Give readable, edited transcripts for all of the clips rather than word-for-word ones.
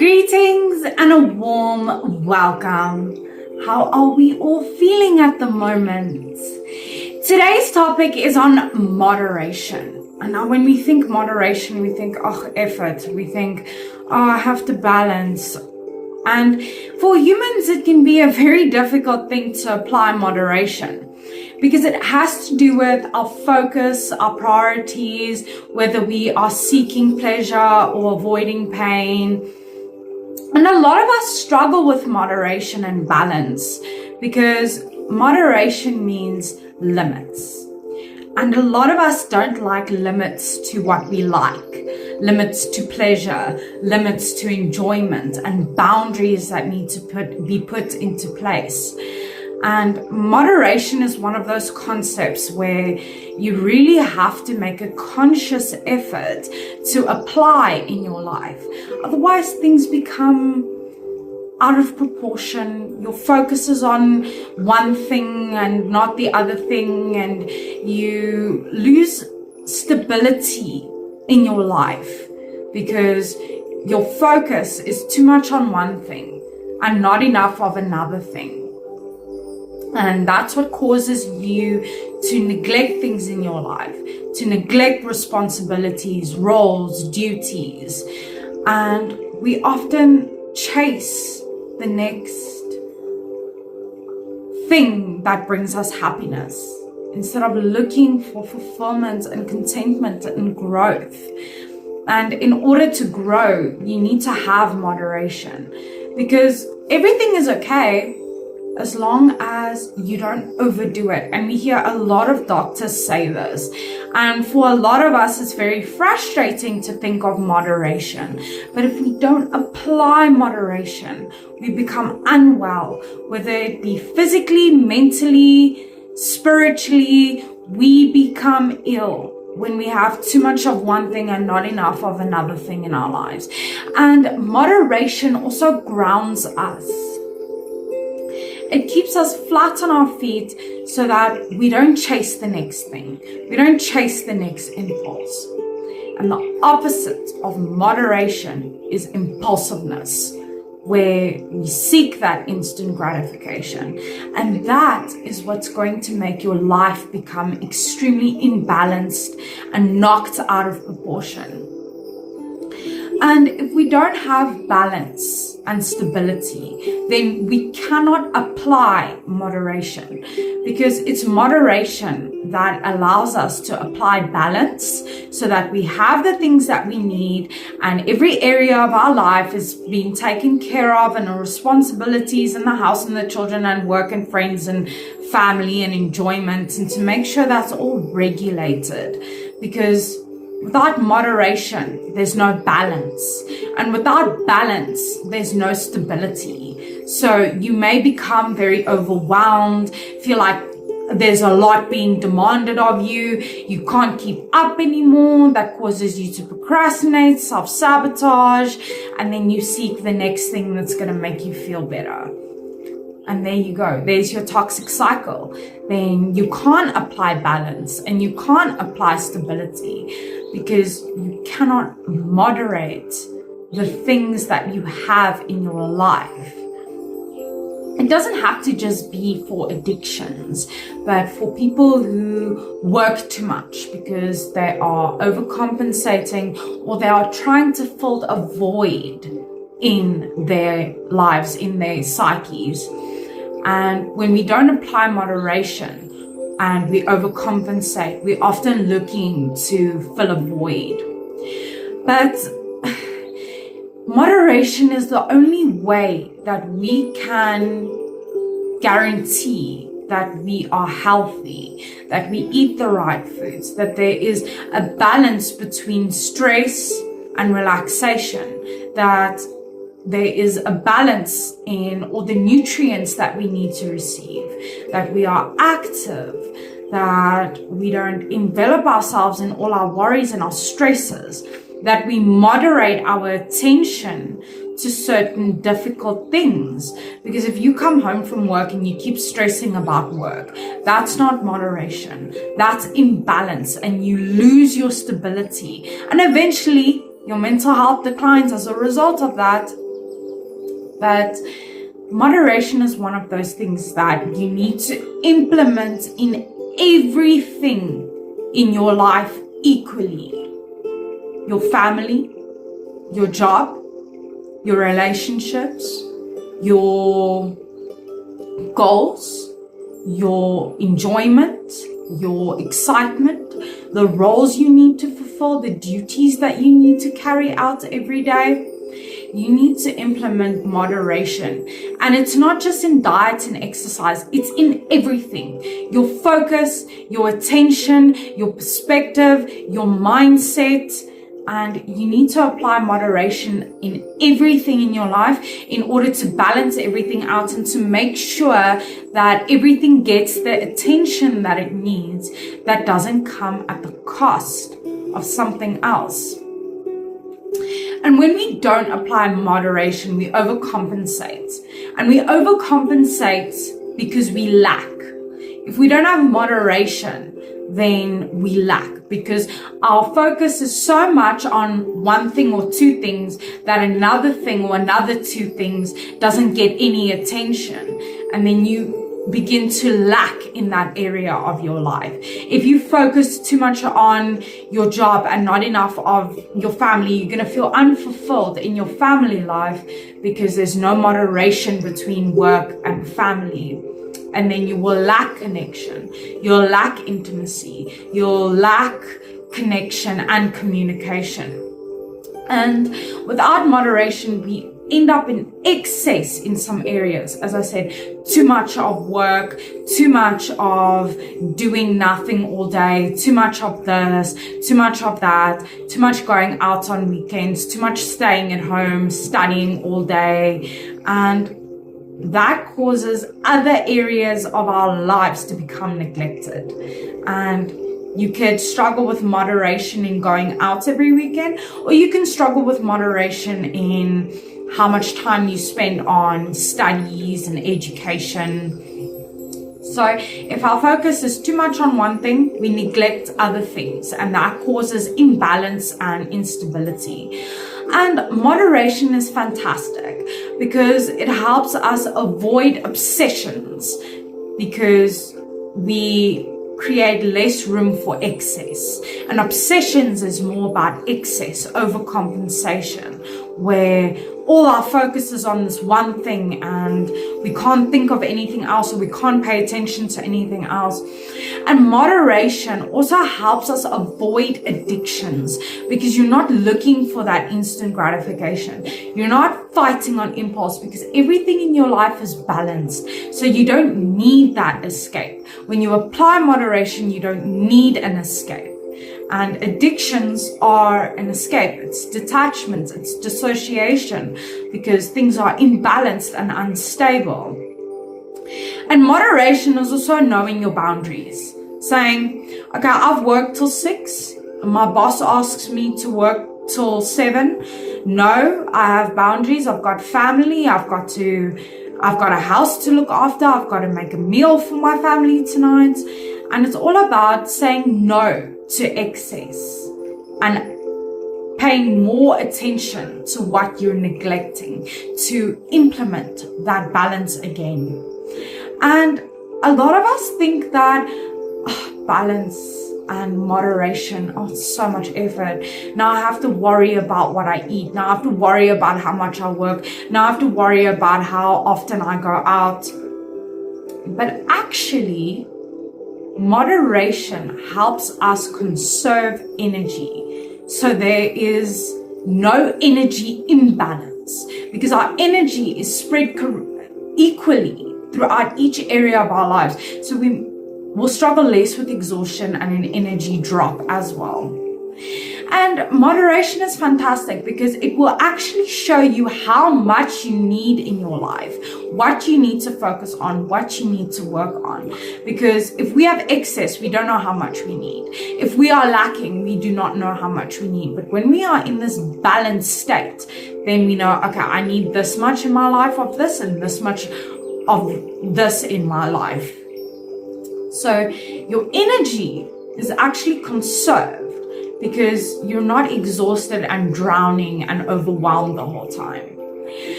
Greetings and a warm welcome. How are we all feeling at the moment? Today's topic is on moderation. And now when we think moderation, we think, effort. We think, I have to balance. And for humans, it can be a very difficult thing to apply moderation because it has to do with our focus, our priorities, whether we are seeking pleasure or avoiding pain. And a lot of us struggle with moderation and balance because moderation means limits. And a lot of us don't like limits to what we like, limits to pleasure, limits to enjoyment, and boundaries that need to be put into place. And moderation is one of those concepts where you really have to make a conscious effort to apply in your life. Otherwise, things become out of proportion. Your focus is on one thing and not the other thing, and you lose stability in your life because your focus is too much on one thing and not enough of another thing. And that's what causes you to neglect things in your life, to neglect responsibilities, roles, duties. And we often chase the next thing that brings us happiness instead of looking for fulfillment and contentment and growth. And in order to grow, you need to have moderation because everything is okay as long as you don't overdo it. And we hear a lot of doctors say this. And for a lot of us, it's very frustrating to think of moderation. But if we don't apply moderation, we become unwell, whether it be physically, mentally, spiritually. We become ill when we have too much of one thing and not enough of another thing in our lives. And moderation also grounds us. It keeps us flat on our feet so that we don't chase the next thing. We don't chase the next impulse. And the opposite of moderation is impulsiveness, where we seek that instant gratification. And that is what's going to make your life become extremely imbalanced and knocked out of proportion. And if we don't have balance and stability, then we cannot apply moderation because it's moderation that allows us to apply balance so that we have the things that we need and every area of our life is being taken care of, and our responsibilities in the house and the children and work and friends and family and enjoyment, and to make sure that's all regulated. Because without moderation, there's no balance. And without balance, there's no stability. So you may become very overwhelmed, feel like there's a lot being demanded of you. You can't keep up anymore. That causes you to procrastinate, self-sabotage, and then you seek the next thing that's going to make you feel better. And there you go. There's your toxic cycle. Then you can't apply balance and you can't apply stability because you cannot moderate the things that you have in your life. It doesn't have to just be for addictions, but for people who work too much because they are overcompensating or they are trying to fill a void in their lives, in their psyches. And when we don't apply moderation and we overcompensate, we're often looking to fill a void. But moderation is the only way that we can guarantee that we are healthy, that we eat the right foods, that there is a balance between stress and relaxation, that there is a balance in all the nutrients that we need to receive, that we are active, that we don't envelop ourselves in all our worries and our stresses, that we moderate our attention to certain difficult things. Because if you come home from work and you keep stressing about work, that's not moderation. That's imbalance, and you lose your stability. And eventually, your mental health declines as a result of that, But moderation is one of those things that you need to implement in everything in your life equally. Your family, your job, your relationships, your goals, your enjoyment, your excitement, the roles you need to fulfill, the duties that you need to carry out every day. You need to implement moderation. And it's not just in diet and exercise, it's in everything. Your focus, your attention, your perspective, your mindset. And you need to apply moderation in everything in your life in order to balance everything out and to make sure that everything gets the attention that it needs, that doesn't come at the cost of something else. And when we don't apply moderation, we overcompensate. And we overcompensate because we lack. If we don't have moderation, then we lack, because our focus is so much on one thing or two things that another thing or another two things doesn't get any attention. And then you begin to lack in that area of your life. If you focus too much on your job and not enough of your family, you're going to feel unfulfilled in your family life because there's no moderation between work and family. And then you will lack connection. You'll lack intimacy. You'll lack connection and communication. And without moderation, we end up in excess in some areas. As I said, too much of work, too much of doing nothing all day, too much of this, too much of that, too much going out on weekends, too much staying at home, studying all day. And that causes other areas of our lives to become neglected. And you could struggle with moderation in going out every weekend, or you can struggle with moderation in how much time you spend on studies and education. So if our focus is too much on one thing, we neglect other things, and that causes imbalance and instability. And moderation is fantastic because it helps us avoid obsessions, because we create less room for excess. And obsessions is more about excess, overcompensation, where all our focus is on this one thing and we can't think of anything else, or we can't pay attention to anything else. And moderation also helps us avoid addictions, because you're not looking for that instant gratification. You're not fighting on impulse, because everything in your life is balanced. So you don't need that escape. When you apply moderation, you don't need an escape. And addictions are an escape. It's detachment, it's dissociation, because things are imbalanced and unstable. And moderation is also knowing your boundaries. Saying, okay, I've worked till 6. My boss asks me to work till 7. No, I have boundaries. I've got family. I've got a house to look after. I've got to make a meal for my family tonight. And it's all about saying no to excess and paying more attention to what you're neglecting to implement that balance again. And a lot of us think that balance and moderation, so much effort. Now I have to worry about what I eat. Now I have to worry about how much I work. Now I have to worry about how often I go out. But actually, moderation helps us conserve energy. So there is no energy imbalance, because our energy is spread equally throughout each area of our lives. So we will struggle less with exhaustion and an energy drop as well. And moderation is fantastic because it will actually show you how much you need in your life, what you need to focus on, what you need to work on. Because if we have excess, we don't know how much we need. If we are lacking, we do not know how much we need. But when we are in this balanced state, then we know, okay, I need this much in my life of this and this much of this in my life. So your energy is actually conserved, because you're not exhausted and drowning and overwhelmed the whole time.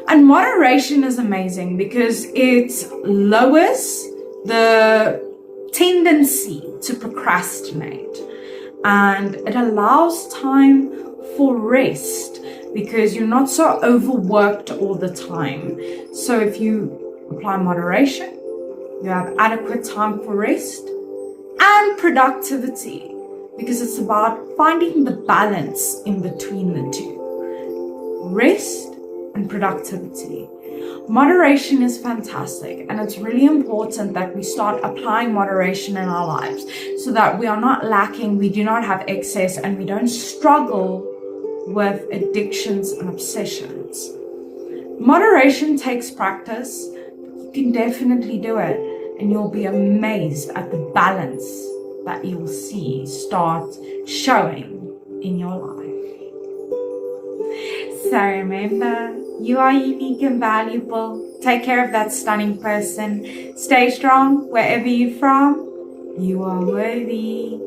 And moderation is amazing because it lowers the tendency to procrastinate, and it allows time for rest because you're not so overworked all the time. So if you apply moderation, you have adequate time for rest and productivity, because it's about finding the balance in between the two, rest and productivity. Moderation is fantastic, and it's really important that we start applying moderation in our lives so that we are not lacking, we do not have excess, and we don't struggle with addictions and obsessions. Moderation takes practice. You can definitely do it, and you'll be amazed at the balance that you'll see start showing in your life. So remember, you are unique and valuable. Take care of that stunning person. Stay strong wherever you're from. You are worthy.